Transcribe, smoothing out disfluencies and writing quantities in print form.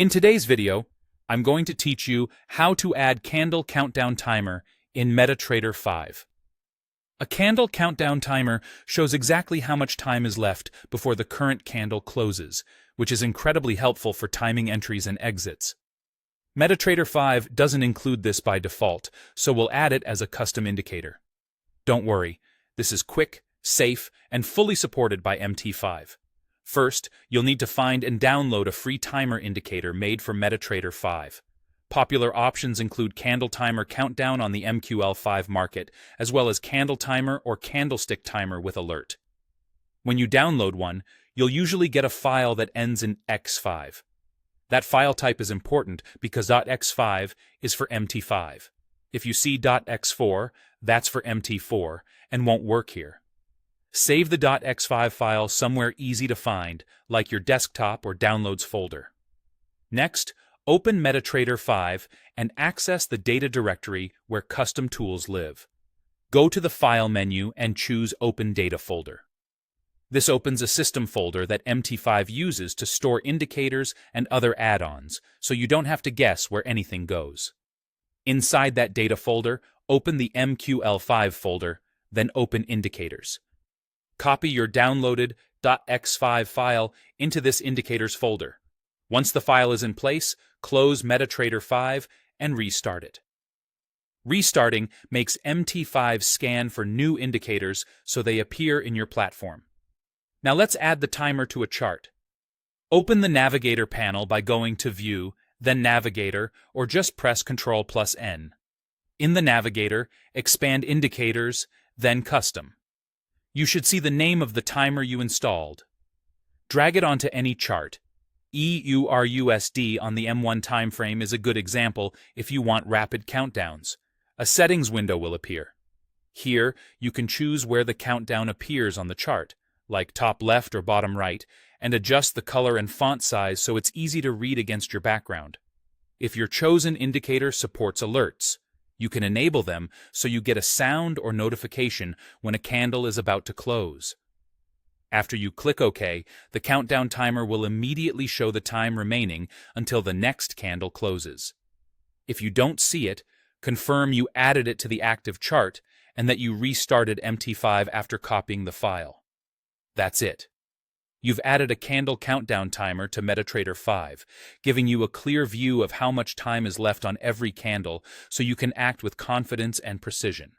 In today's video, I'm going to teach you how to add candle countdown timer in MetaTrader 5. A candle countdown timer shows exactly how much time is left before the current candle closes, which is incredibly helpful for timing entries and exits. MetaTrader 5 doesn't include this by default, so we'll add it as a custom indicator. Don't worry, this is quick, safe, and fully supported by MT5. First, you'll need to find and download a free timer indicator made for MetaTrader 5. Popular options include candle timer countdown on the MQL5 market, as well as candle timer or candlestick timer with alert. When you download one, you'll usually get a file that ends in X5. That file type is important because .x5 is for MT5. If you see .x4, that's for MT4 and won't work here. Save the .x5 file somewhere easy to find, like your desktop or downloads folder. Next, open MetaTrader 5 and access the data directory where custom tools live. Go to the File menu and choose Open Data folder. This opens a system folder that MT5 uses to store indicators and other add-ons, so you don't have to guess where anything goes. Inside that data folder, open the MQL5 folder, then open Indicators. Copy your downloaded .x5 file into this indicators folder. Once the file is in place, close MetaTrader 5 and restart it. Restarting makes MT5 scan for new indicators so they appear in your platform. Now let's add the timer to a chart. Open the Navigator panel by going to View, then Navigator, or just press Ctrl+N. In the Navigator, expand Indicators, then Custom. You should see the name of the timer you installed. Drag it onto any chart. EURUSD on the M1 timeframe is a good example if you want rapid countdowns. A settings window will appear. Here, you can choose where the countdown appears on the chart, like top left or bottom right, and adjust the color and font size so it's easy to read against your background. If your chosen indicator supports alerts, you can enable them so you get a sound or notification when a candle is about to close. After you click OK, the countdown timer will immediately show the time remaining until the next candle closes. If you don't see it, confirm you added it to the active chart and that you restarted MT5 after copying the file. That's it. You've added a candle countdown timer to MetaTrader 5, giving you a clear view of how much time is left on every candle so you can act with confidence and precision.